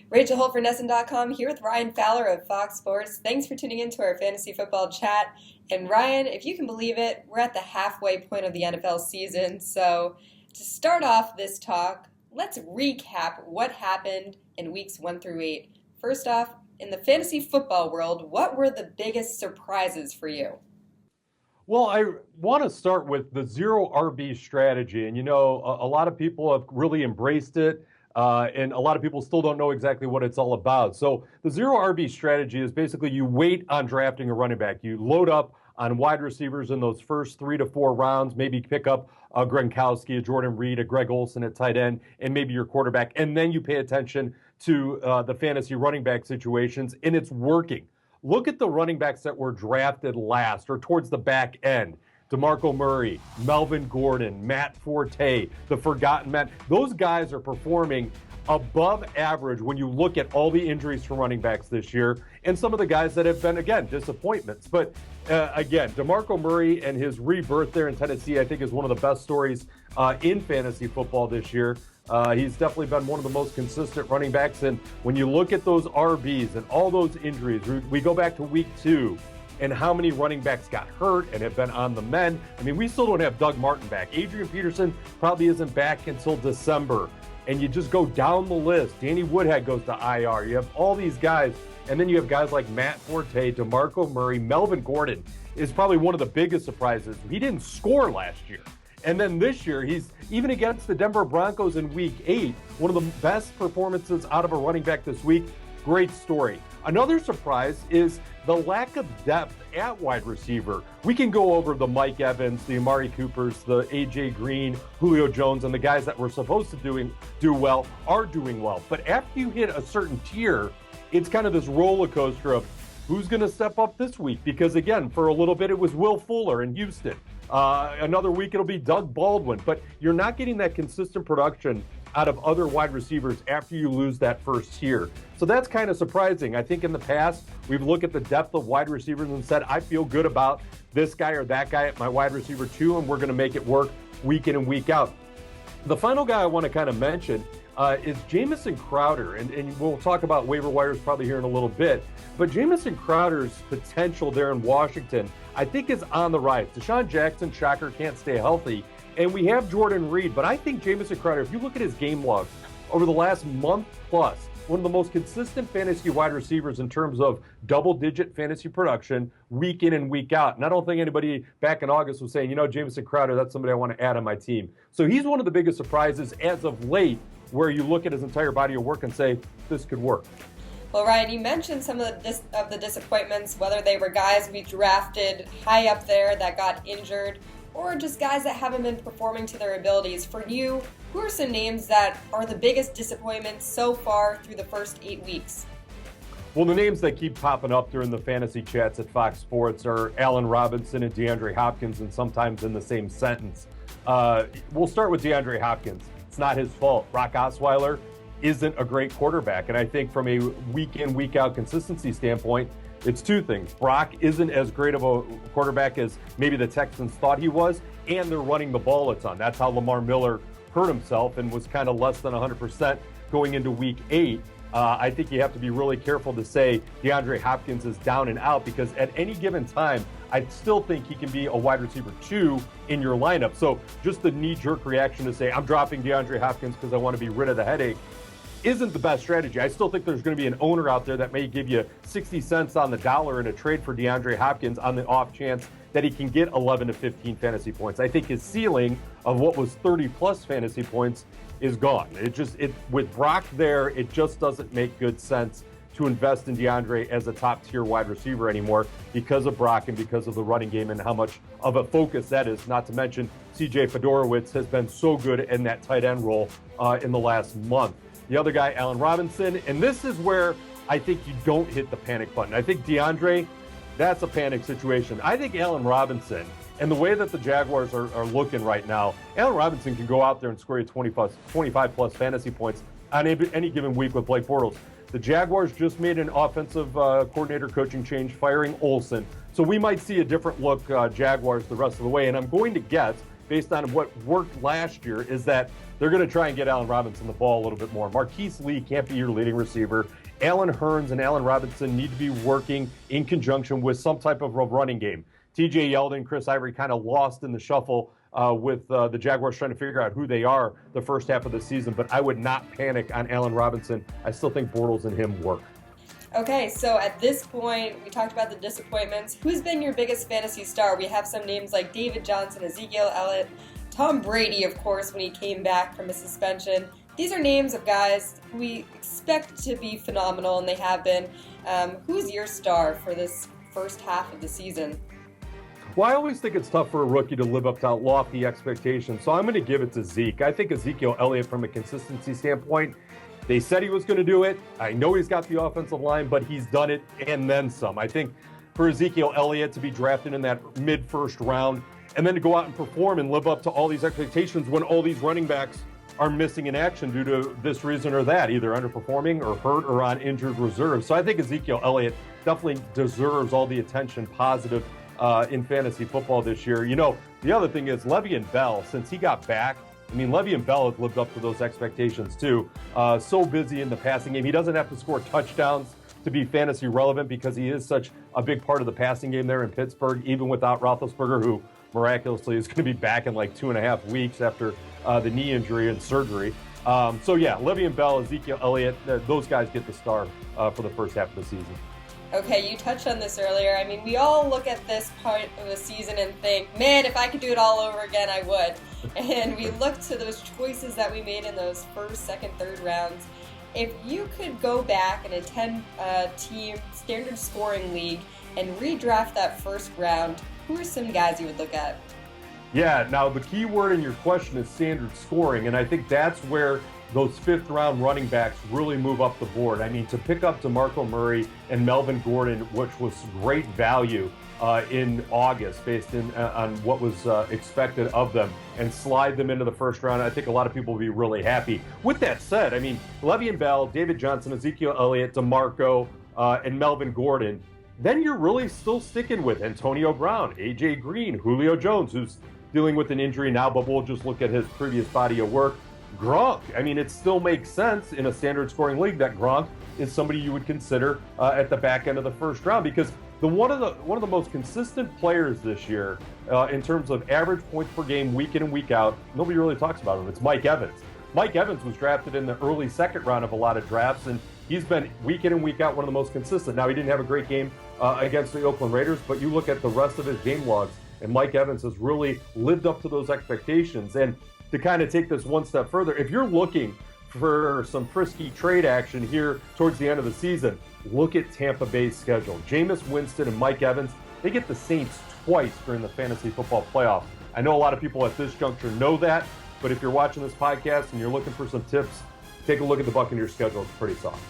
Rachel Holt for Nesson.com here with Ryan Fowler of Fox Sports. Thanks for tuning in to our fantasy football chat. And Ryan, if you can believe it, we're at the halfway point of the NFL season. So to start off this talk, let's recap what happened in weeks 1 through 8. First off, in the fantasy football world, what were the biggest surprises for you? Well, I want to start with the zero RB strategy. And, a lot of people have really embraced it. And a lot of people still don't know exactly what it's all about. So the zero RB strategy is basically you wait on drafting a running back. You load up on wide receivers in those first 3 to 4 rounds, maybe pick up a Gronkowski, a Jordan Reed, a Greg Olsen at tight end, and maybe your quarterback. And then you pay attention to the fantasy running back situations, and it's working. Look at the running backs that were drafted last or towards the back end. DeMarco Murray, Melvin Gordon, Matt Forte, the forgotten man. Those guys are performing above average when you look at all the injuries for running backs this year and some of the guys that have been, again, disappointments. But again, DeMarco Murray and his rebirth there in Tennessee, I think, is one of the best stories in fantasy football this year. He's definitely been one of the most consistent running backs. And when you look at those RBs and all those injuries, we go back to week 2 and how many running backs got hurt and have been on the mend. I mean, we still don't have Doug Martin back. Adrian Peterson probably isn't back until December. And you just go down the list. Danny Woodhead goes to IR. You have all these guys. And then you have guys like Matt Forte, DeMarco Murray, Melvin Gordon is probably one of the biggest surprises. He didn't score last year. And then this year, he's even against the Denver Broncos in week 8, one of the best performances out of a running back this week. Great story. Another surprise is the lack of depth at wide receiver. We can go over the Mike Evans, the Amari Coopers, the AJ Green, Julio Jones, and the guys that were supposed to do well are doing well. But after you hit a certain tier, it's kind of this roller coaster of who's going to step up this week? Because again, for a little bit, it was Will Fuller in Houston. Another week, it'll be Doug Baldwin. But you're not getting that consistent production out of other wide receivers after you lose that first tier. So that's kind of surprising. I think in the past, we've looked at the depth of wide receivers and said, I feel good about this guy or that guy at my wide receiver 2, and we're going to make it work week in and week out. The final guy I want to kind of mention is Jamison Crowder, and we'll talk about waiver wires probably here in a little bit, but Jamison Crowder's potential there in Washington, I think, is on the rise. Deshaun Jackson, shocker, can't stay healthy, and we have Jordan Reed, but I think Jamison Crowder, if you look at his game logs over the last month plus, one of the most consistent fantasy wide receivers in terms of double-digit fantasy production week in and week out. And I don't think anybody back in August was saying, Jamison Crowder, that's somebody I want to add on my team. So he's one of the biggest surprises as of late, where you look at his entire body of work and say, this could work. Well, Ryan, you mentioned some of the disappointments, whether they were guys we drafted high up there that got injured, or just guys that haven't been performing to their abilities. For you, who are some names that are the biggest disappointments so far through the first 8 weeks? Well, the names that keep popping up during the fantasy chats at Fox Sports are Allen Robinson and DeAndre Hopkins, and sometimes in the same sentence. We'll start with DeAndre Hopkins. It's not his fault. Brock Osweiler isn't a great quarterback. And I think from a week in, week out consistency standpoint, it's two things. Brock isn't as great of a quarterback as maybe the Texans thought he was, and they're running the ball a ton. That's how Lamar Miller hurt himself and was kind of less than 100% going into week 8. I think you have to be really careful to say DeAndre Hopkins is down and out, because at any given time, I still think he can be a wide receiver 2 in your lineup. So just the knee-jerk reaction to say, I'm dropping DeAndre Hopkins because I want to be rid of the headache, isn't the best strategy. I still think there's going to be an owner out there that may give you 60 cents on the dollar in a trade for DeAndre Hopkins on the off chance that he can get 11 to 15 fantasy points. I think his ceiling of what was 30-plus fantasy points is gone. With Brock there, it just doesn't make good sense to invest in DeAndre as a top-tier wide receiver anymore because of Brock and because of the running game and how much of a focus that is. Not to mention, C.J. Fedorowicz has been so good in that tight end role in the last month. The other guy, Allen Robinson, and this is where I think you don't hit the panic button. I think DeAndre, that's a panic situation. I think Allen Robinson, and the way that the Jaguars are looking right now, Allen Robinson can go out there and score you 25-plus fantasy points on any given week with Blake Bortles. The Jaguars just made an offensive coordinator coaching change, firing Olsen. So we might see a different look Jaguars the rest of the way. And I'm going to guess, based on what worked last year, is that they're going to try and get Allen Robinson the ball a little bit more. Marquise Lee can't be your leading receiver. Allen Hurns and Allen Robinson need to be working in conjunction with some type of running game. TJ Yeldon, Chris Ivory kind of lost in the shuffle with the Jaguars trying to figure out who they are the first half of the season, but I would not panic on Allen Robinson. I still think Bortles and him work. Okay, so at this point, we talked about the disappointments. Who's been your biggest fantasy star? We have some names like David Johnson, Ezekiel Elliott, Tom Brady, of course, when he came back from a suspension. These are names of guys who we expect to be phenomenal, and they have been. Who's your star for this first half of the season? Well, I always think it's tough for a rookie to live up to lofty expectations, so I'm going to give it to Zeke. I think Ezekiel Elliott, from a consistency standpoint, they said he was going to do it. I know he's got the offensive line, but he's done it and then some. I think for Ezekiel Elliott to be drafted in that mid-first round and then to go out and perform and live up to all these expectations when all these running backs are missing in action due to this reason or that, either underperforming or hurt or on injured reserve. So I think Ezekiel Elliott definitely deserves all the attention positive in fantasy football this year. You know, the other thing is Le'Veon Bell, since he got back, I mean, Le'Veon Bell has lived up to those expectations too. So busy in the passing game. He doesn't have to score touchdowns to be fantasy relevant because he is such a big part of the passing game there in Pittsburgh, even without Roethlisberger, who miraculously is going to be back in like 2.5 weeks after the knee injury and surgery. So yeah, Le'Veon Bell, Ezekiel Elliott, those guys get the star for the first half of the season. Okay, you touched on this earlier. I mean, we all look at this part of the season and think, man, if I could do it all over again, I would. And we look to those choices that we made in those first, second, third rounds. If you could go back in a 10-team standard scoring league and redraft that first round, who are some guys you would look at? Yeah, now the key word in your question is standard scoring, and I think that's where those fifth-round running backs really move up the board. I mean, to pick up DeMarco Murray and Melvin Gordon, which was great value in August based on what was expected of them, and slide them into the first round, I think a lot of people will be really happy. With that said, I mean, Le'Veon Bell, David Johnson, Ezekiel Elliott, DeMarco, and Melvin Gordon, then you're really still sticking with Antonio Brown, A.J. Green, Julio Jones, who's dealing with an injury now, but we'll just look at his previous body of work. Gronk. I mean, it still makes sense in a standard scoring league that Gronk is somebody you would consider at the back end of the first round, because one of the most consistent players this year in terms of average points per game week in and week out, nobody really talks about him. It's Mike Evans. Mike Evans was drafted in the early second round of a lot of drafts, and he's been week in and week out one of the most consistent. Now, he didn't have a great game against the Oakland Raiders, but you look at the rest of his game logs, and Mike Evans has really lived up to those expectations. And to kind of take this one step further, if you're looking for some frisky trade action here towards the end of the season, look at Tampa Bay's schedule. Jameis Winston and Mike Evans, they get the Saints twice during the fantasy football playoff. I know a lot of people at this juncture know that, but if you're watching this podcast and you're looking for some tips, take a look at the Buccaneers schedule. It's pretty soft.